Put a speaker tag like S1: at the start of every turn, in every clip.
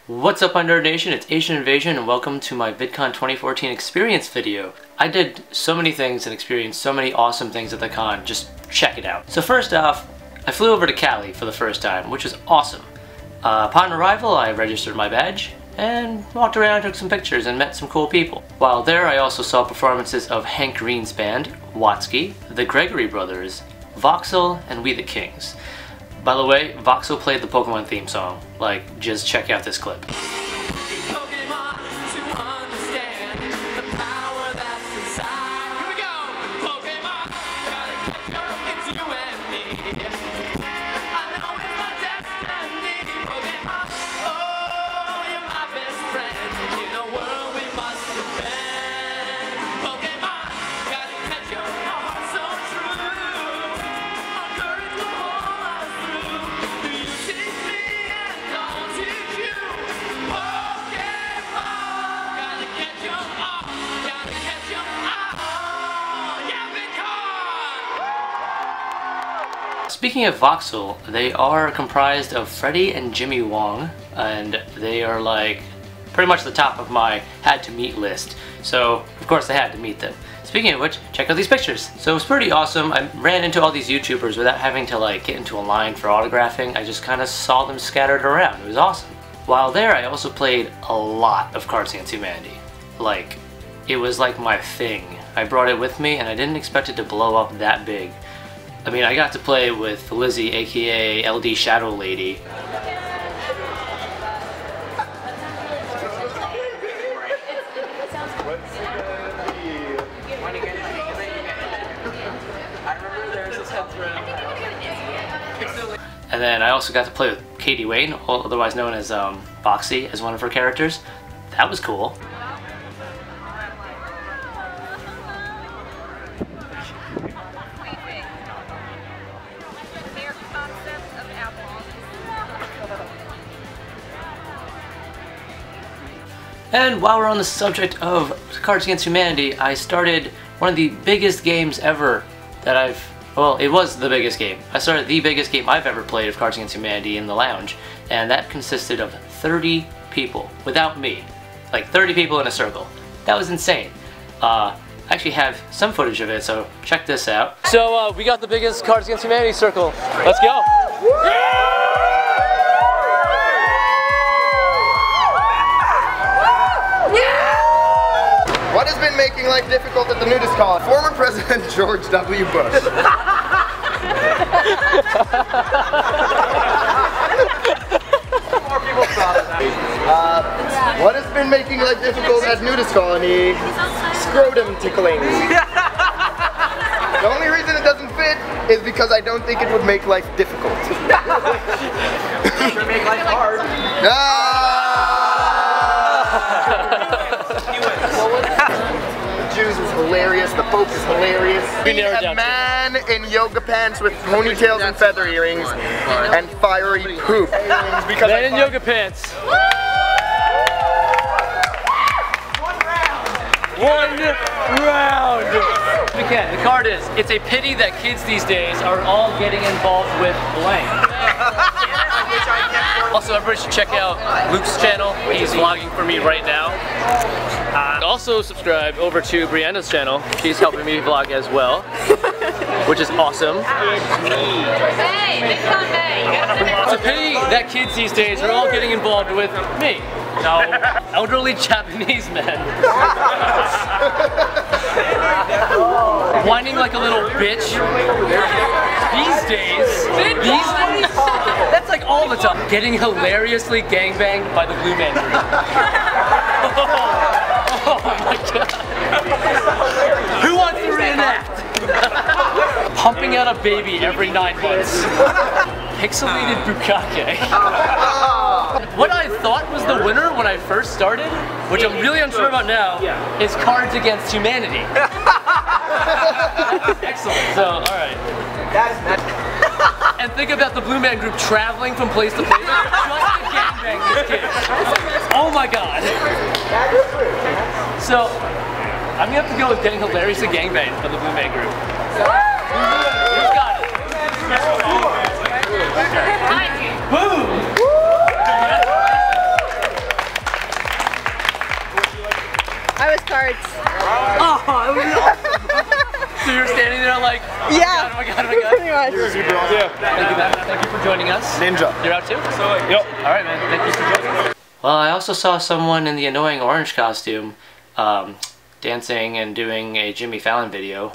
S1: What's up, AznNerdNation? It's AznInvasion and welcome to my Vidcon 2014 experience video. I did so many things and experienced so many awesome things at the con, just check it out. So first off, I flew over to Cali for the first time, which was awesome. Upon arrival, I registered my badge and walked around, took some pictures, and met some cool people. While there, I also saw performances of Hank Green's band, Watsky, the Gregory Brothers, Voxel, and We the Kings. By the way, Voxel played the Pokemon theme song. Like, just check out this clip. Speaking of Voxel, they are comprised of Freddie and Jimmy Wong, and they are like pretty much the top of my had to meet list. So of course I had to meet them. Speaking of which, check out these pictures. So it was pretty awesome. I ran into all these YouTubers without having to like get into a line for autographing. I just kind of saw them scattered around. It was awesome. While there, I also played a lot of Cards Against Humanity. Like, it was like my thing. I brought it with me and I didn't expect it to blow up that big. I mean, I got to play with Lizzie, aka LD Shadow Lady. And then I also got to play with Katie Wayne, otherwise known as Boxy, as one of her characters. That was cool. And while we're on the subject of Cards Against Humanity, I started one of the biggest games ever that well, it was the biggest game. I started the biggest game I've ever played of Cards Against Humanity in the lounge, and that consisted of 30 people, without me. Like 30 people in a circle. That was insane. I actually have some footage of it, so check this out. So we got the biggest Cards Against Humanity circle. Let's go!
S2: What has been making life difficult at the nudist colony? Former President George W. Bush. More people saw that. What has been making life difficult at nudist colony? Scrotum tickling. The only reason it doesn't fit is because I don't think it would make life difficult. It would make life hard. The Jews was hilarious, the Pope is hilarious. A man in yoga pants with ponytails and feather earrings and fiery poop.
S1: Man in yoga pants. One round. Again, the card is, it's a pity that kids these days are all getting involved with blank. Also, everybody should check out Luke's channel. He's vlogging for me right now. Also subscribe over to Brianna's channel. She's helping me vlog as well, which is awesome. It's a pity that kids these days are all getting involved with me. No, elderly Japanese men. Whining like a little bitch. These days, that's like all the time. Getting hilariously gangbanged by the Blue Man Group. Oh my god. Who wants to reenact? Pumping out a baby every 9 months. Pixelated bukkake. What I thought was the winner when I first started, which I'm really unsure about now, is Cards Against Humanity. Excellent. So, alright. And think about the Blue Man Group traveling from place to place just to gangbang these kids. Oh my god. So, I'm gonna have to go with getting hilariously gangbanged for the Blue Man Group. Who's got it? Boom!
S3: starts.
S1: Oh, it was awesome. So you're standing there like, oh
S3: Yeah.
S1: my god, oh my god, oh my god.
S3: Pretty much.
S2: Super awesome.
S4: Yeah.
S1: Thank you, man. Thank you for joining us.
S2: Ninja.
S1: You're out too?
S4: Yep.
S1: Alright, man. Thank you for joining us. Well, I also saw someone in the annoying orange costume dancing and doing a Jimmy Fallon video.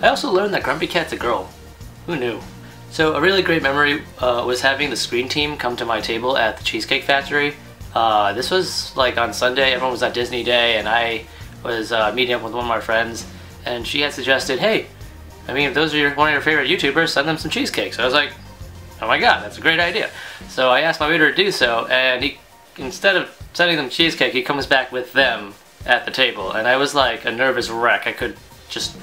S1: I also learned that Grumpy Cat's a girl. Who knew? So a really great memory was having the screen team come to my table at the Cheesecake Factory. This was like on Sunday, everyone was at Disney Day, and I was meeting up with one of my friends, and she had suggested, hey, I mean, if those are one of your favorite YouTubers, send them some cheesecake. So I was like, oh my god, that's a great idea. So I asked my waiter to do so, and he, instead of sending them cheesecake, he comes back with them at the table, and I was like a nervous wreck. I could just...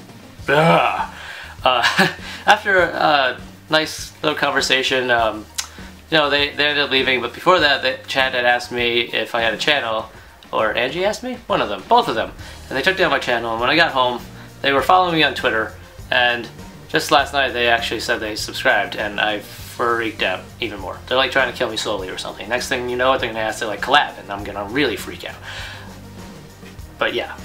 S1: after a nice little conversation, you know, they ended up leaving, but before that, Chad had asked me if I had a channel, or Angie asked me? One of them, both of them. And they took down my channel, and when I got home, they were following me on Twitter, and just last night they actually said they subscribed, and I freaked out even more. They're like trying to kill me slowly or something. Next thing you know, they're gonna ask to like collab, and I'm gonna really freak out. But yeah.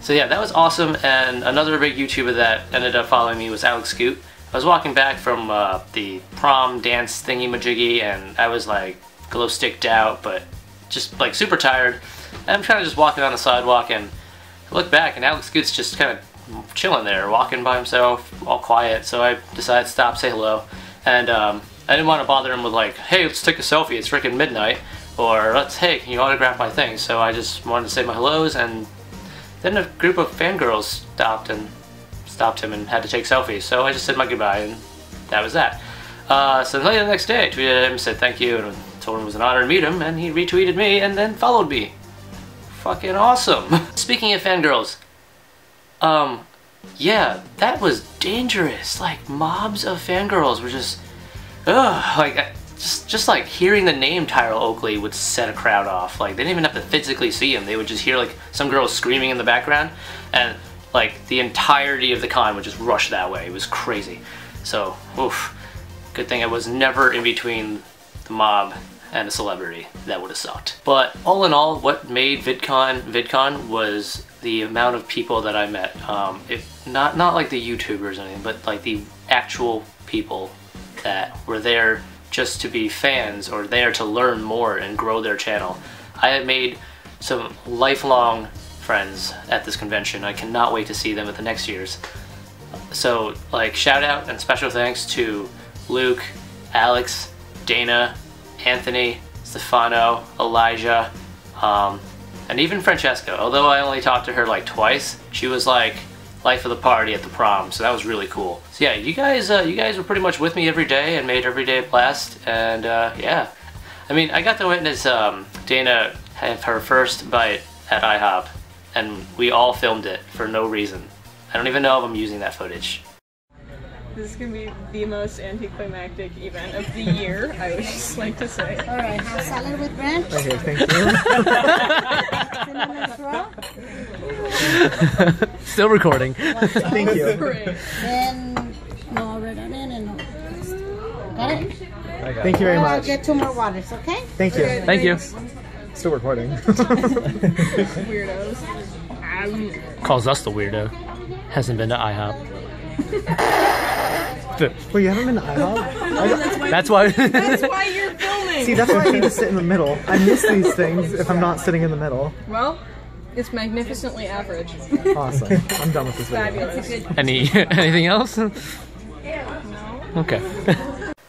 S1: So yeah, that was awesome, and another big YouTuber that ended up following me was Alex Scoot. I was walking back from the prom dance thingy-majiggy, and I was like glow sticked out, but just like super tired. And I'm kind of just walking on the sidewalk, and I look back, and Alex Scoot's just kind of chilling there, walking by himself, all quiet. So I decided to stop, say hello, and I didn't want to bother him with like, hey, let's take a selfie, it's freaking midnight, or hey, can you autograph my thing? So I just wanted to say my hellos, and then a group of fangirls stopped him and had to take selfies. So I just said my goodbye, and that was that. So later the next day, I tweeted him, said thank you, and told him it was an honor to meet him, and he retweeted me and then followed me. Fucking awesome. Speaking of fangirls, yeah, that was dangerous. Like, mobs of fangirls were just, ugh, like, just like hearing the name Tyrell Oakley would set a crowd off. Like, they didn't even have to physically see him. They would just hear like some girls screaming in the background, and like the entirety of the con would just rush that way. It was crazy. So, oof. Good thing I was never in between the mob and a celebrity. That would have sucked. But all in all, what made VidCon was the amount of people that I met. Not like the YouTubers or anything, but like the actual people that were there just to be fans or there to learn more and grow their channel. I have made some lifelong friends at this convention. I cannot wait to see them at the next year's. So like, shout out and special thanks to Luke, Alex, Dana, Anthony, Stefano, Elijah, and even Francesca. Although I only talked to her like twice, she was like life of the party at the prom, so that was really cool. So yeah, you guys were pretty much with me every day and made every day a blast, and yeah. I mean, I got to witness Dana have her first bite at IHOP, and we all filmed it for no reason. I don't even know if I'm using that footage.
S3: This is gonna be the most anticlimactic event of the year, I would just like to say.
S5: Alright, have salad with ranch.
S2: Right here, thank you.
S5: Cinnamon straw.
S1: Still recording.
S2: Thank you.
S3: Great.
S5: Then no red onion and no paste. Got it?
S2: Thank you very
S5: I'll
S2: much.
S5: get 2 more waters, okay?
S2: Thank you.
S1: Thank you.
S2: Still recording.
S3: Weirdos.
S1: Calls us the weirdo. Hasn't been to IHOP.
S2: Wait, you haven't been to IHOP?
S1: That's why.
S3: That's why you're filming!
S2: See, that's why I need to sit in the middle. I miss these things if I'm not sitting in the middle.
S3: Well, it's magnificently average.
S2: Awesome. I'm done with this video.
S3: Fabulous.
S1: Anything else? Okay.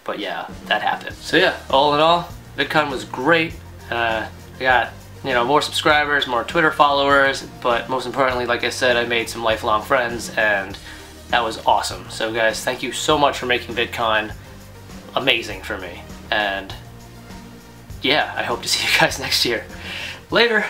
S1: But yeah, that happened. So yeah, all in all, VidCon was great. I got, you know, more subscribers, more Twitter followers, but most importantly, like I said, I made some lifelong friends, and that was awesome. So guys, thank you so much for making VidCon amazing for me. And yeah, I hope to see you guys next year. Later!